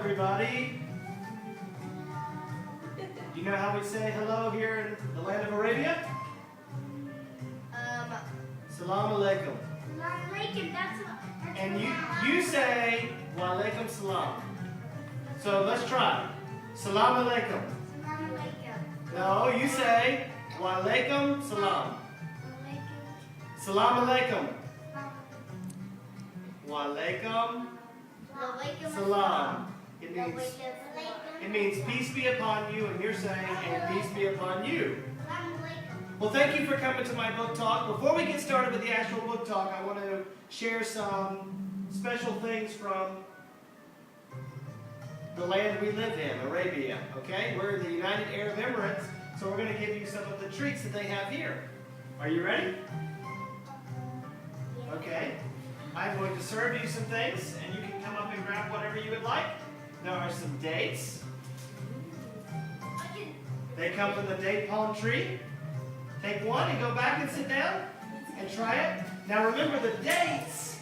everybody. Do you know how we say hello here in the land of Arabia? Salam alaikum. Salam alaikum, that's And you say wa alaikum salam. So let's try. Salam alaikum. Salam alaikum. No, you say wa alaikum salam. Salam alaikum. Wa alaikum salam. It means peace be upon you, and you're saying, and peace be upon you. Well, thank you for coming to my book talk. Before we get started with the actual book talk, I want to share some special things from the land we live in, Arabia. Okay? We're in the United Arab Emirates, so we're going to give you some of the treats that they have here. Are you ready? Okay. I'm going to serve you some things, and you can come up and grab whatever you would like. There are some dates. They come from the date palm tree. Take one and go back and sit down and try it. Now remember, the dates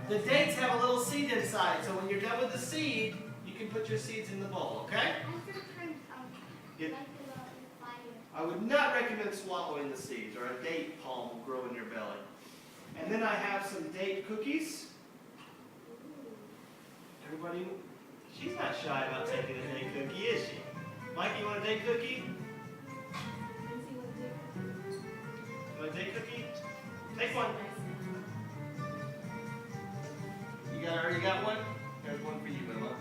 have a little seed inside. So when you're done with the seed, you can put your seeds in the bowl, okay? I would not recommend swallowing the seeds, or a date palm will grow in your belly. And then I have some date cookies. Everybody, she's not shy about taking a date cookie, is she? Mike, you want a date cookie? You want a date cookie? Take one. You already got one? There's one for you, Emma.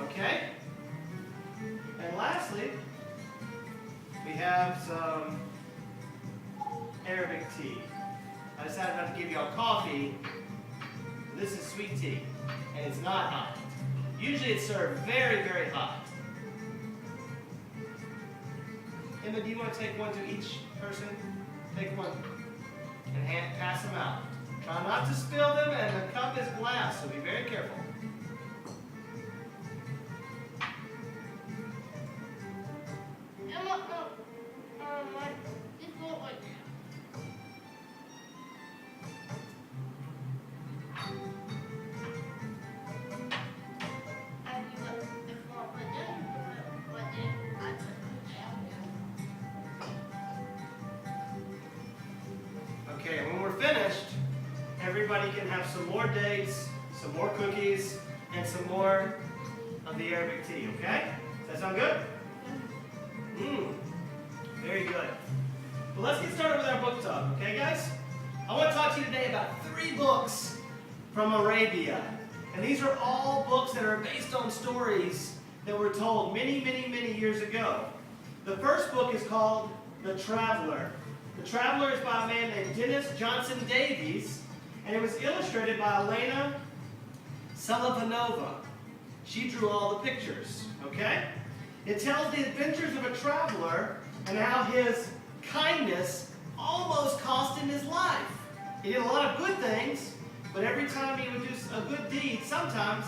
Okay. And lastly, we have some Arabic tea. I decided not to give y'all coffee. This is sweet tea, and it's not hot. Usually it's served very, very hot. Emma, do you want to take one to each person? Take one and pass them out. Try not to spill them, and the cup is glass, so be very careful. Okay, and when we're finished, everybody can have some more dates, some more cookies, and some more of the Arabic tea, okay? Does that sound good? Very good. Well, let's get started with our book talk, okay, guys? I want to talk to you today about 3 books from Arabia. And these are all books that are based on stories that were told many, many, many years ago. The first book is called The Traveler. The Traveler is by a man named Dennis Johnson Davies, and it was illustrated by Elena Selivanova. She drew all the pictures, okay? It tells the adventures of a traveler and how his kindness almost cost him his life. He did a lot of good things, but every time he would do a good deed, sometimes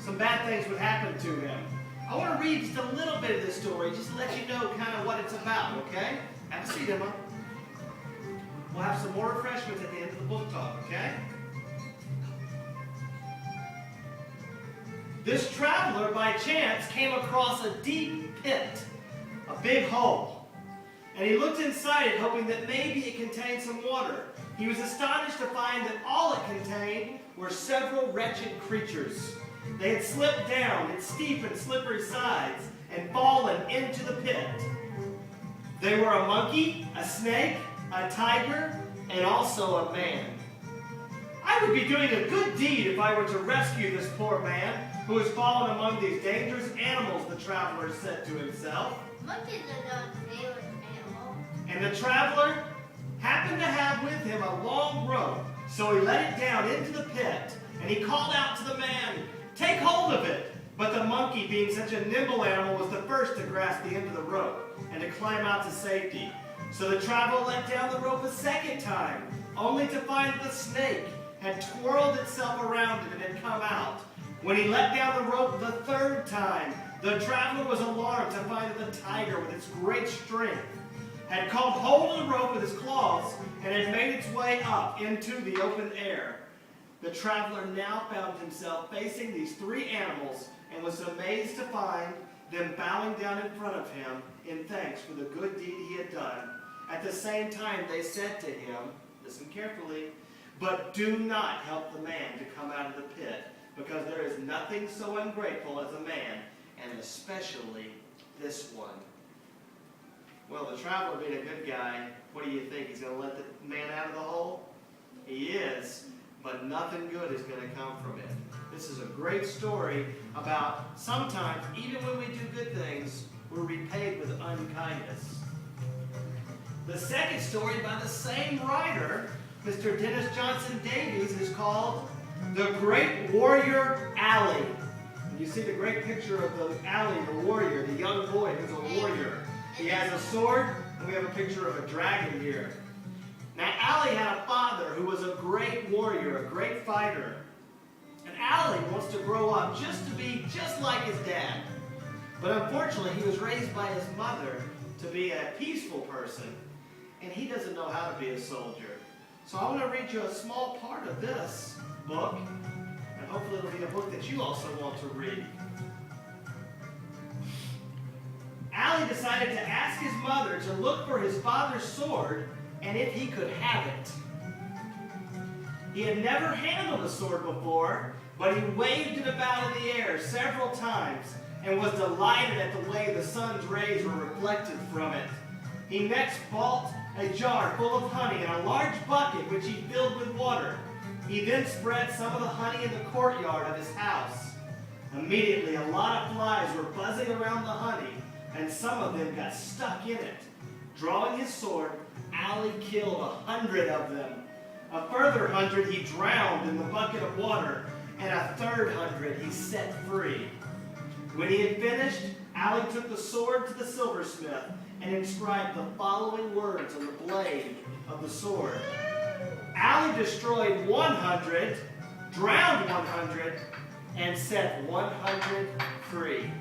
some bad things would happen to him. I want to read just a little bit of this story, just to let you know kind of what it's about, okay? Have a seat, Emma. We'll have some more refreshments at the end of the book talk, okay? This traveler, by chance, came across a deep pit, a big hole. And he looked inside it, hoping that maybe it contained some water. He was astonished to find that all it contained were several wretched creatures. They had slipped down its steep and slippery sides and fallen into the pit. They were a monkey, a snake, a tiger, and also a man. I would be doing a good deed if I were to rescue this poor man who has fallen among these dangerous animals, the traveler said to himself. Monkeys are not dangerous animals. And the traveler happened to have with him a long rope, so he let it down into the pit, and he called out to the man, "Take hold of it!" But the monkey, being such a nimble animal, was the first to grasp the end of the rope and to climb out to safety. So the traveler let down the rope a second time, only to find that the snake had twirled itself around it and had come out. When he let down the rope the third time, the traveler was alarmed to find that the tiger, with its great strength, had caught hold of the rope with his claws and had made its way up into the open air. The traveler now found himself facing these 3 animals, and and was amazed to find them bowing down in front of him in thanks for the good deed he had done. At the same time they said to him, listen carefully, but do not help the man to come out of the pit, because there is nothing so ungrateful as a man, and especially this one. Well, the traveler being a good guy, what do you think? He's going to let the man out of the hole? He is, but nothing good is going to come from it. This is a great story about sometimes, even when we do good things, we're repaid with unkindness. The second story by the same writer, Mr. Dennis Johnson Davies, is called The Great Warrior Allie. And you see the great picture of the Allie, the warrior, the young boy who's a warrior. He has a sword, and we have a picture of a dragon here. Now, Allie had a father who was a great warrior, a great fighter. And Allie wants to grow up just to be just like his dad. But unfortunately, he was raised by his mother to be a peaceful person, and he doesn't know how to be a soldier. So I want to read you a small part of this book, and hopefully it'll be a book that you also want to read. Allie decided to ask his mother to look for his father's sword and if he could have it. He had never handled a sword before, but he waved it about in the air several times and was delighted at the way the sun's rays were reflected from it. He next bought a jar full of honey and a large bucket which he filled with water. He then spread some of the honey in the courtyard of his house. Immediately, a lot of flies were buzzing around the honey, and some of them got stuck in it. Drawing his sword, Allie killed 100 of them. A further 100 he drowned in the bucket of water, and a third 100 he set free. When he had finished, Allie took the sword to the silversmith and inscribed the following words on the blade of the sword. Allie destroyed 100, drowned 100, and set 100 free.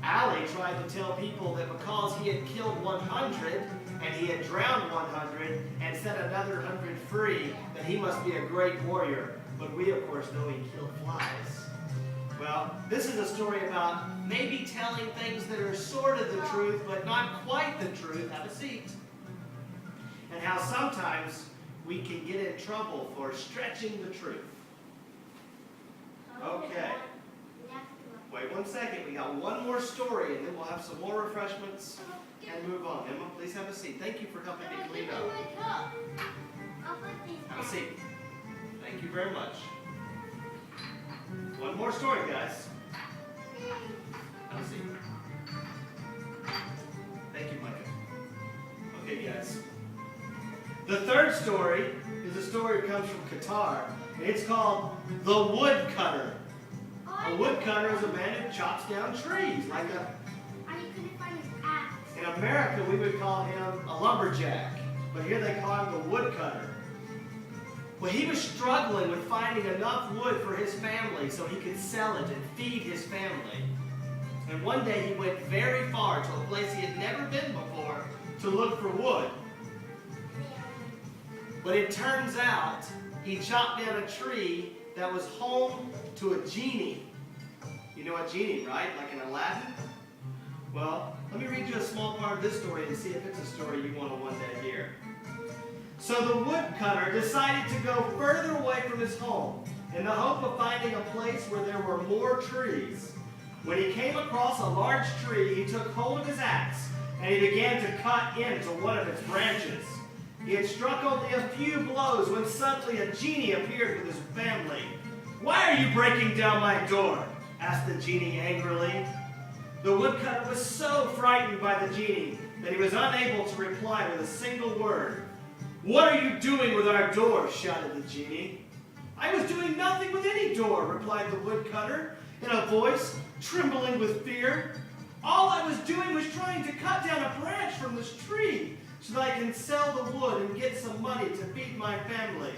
Allie tried to tell people that because he had killed 100 and he had drowned 100 and set another 100 free, that he must be a great warrior. But we, of course, know he killed flies. Well, this is a story about maybe telling things that are sort of the truth, but not quite the truth. Have a seat. And how sometimes we can get in trouble for stretching the truth. Okay. Wait 1 second. We got one more story, and then we'll have some more refreshments and move on. Emma, please have a seat. Thank you for helping me clean up. Have a seat. Thank you very much. One more story, guys. Have a seat. Thank you, Micah. Okay, guys. The third story is a story that comes from Qatar, and it's called The Woodcutter. A woodcutter is a man who chops down trees, like a... In America, we would call him a lumberjack, but here they call him the woodcutter. Well, he was struggling with finding enough wood for his family so he could sell it and feed his family. And one day he went very far to a place he had never been before to look for wood. But it turns out he chopped down a tree that was home to a genie. You know a genie, right? Like in Aladdin? Well, let me read you a small part of this story and see if it's a story you want to one day hear. So the woodcutter decided to go further away from his home in the hope of finding a place where there were more trees. When he came across a large tree, he took hold of his axe and he began to cut into one of its branches. He had struck only a few blows when suddenly a genie appeared with his family. "Why are you breaking down my door?" asked the genie angrily. The woodcutter was so frightened by the genie that he was unable to reply with a single word. "What are you doing with our door?" shouted the genie. "I was doing nothing with any door," replied the woodcutter in a voice trembling with fear. "All I was doing was trying to cut down a branch from this tree so that I can sell the wood and get some money to feed my family."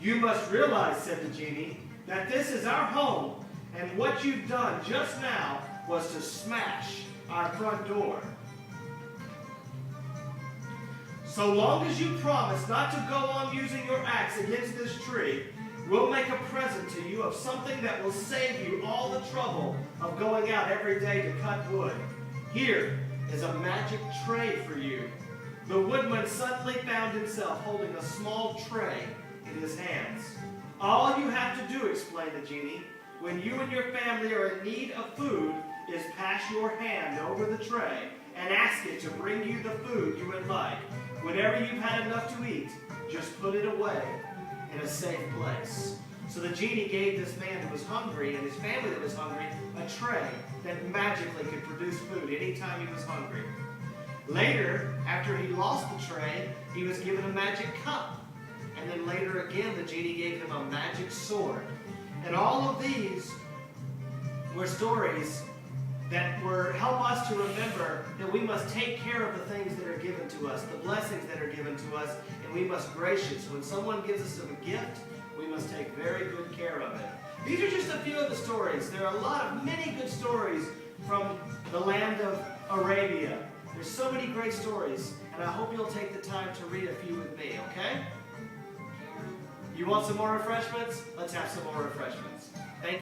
"You must realize," said the genie, "that this is our home, and what you've done just now was to smash our front door. So long as you promise not to go on using your axe against this tree, we'll make a present to you of something that will save you all the the trouble of going out every day to cut wood, here is a magic tray for you. The woodman suddenly found himself holding a small tray in his hands. All you have to do, explained the genie, when you and your family are in need of food, is pass your hand over the tray and ask it to bring you the food you would like. Whenever you've had enough to eat, just put it away in a safe place. So the genie gave this man who was hungry and his family that was hungry a tray that magically could produce food anytime he was hungry. Later, after he lost the tray, he was given a magic cup. And then later again, the genie gave him a magic sword. And all of these were stories that help us to remember that we must take care of the things that are given to us, the blessings that are given to us, and we must gracious. When someone gives us a gift, we must take very good care of it. These are just a few of the stories. There are many good stories from the land of Arabia. There's so many great stories, and I hope you'll take the time to read a few with me, okay? You want some more refreshments? Let's have some more refreshments.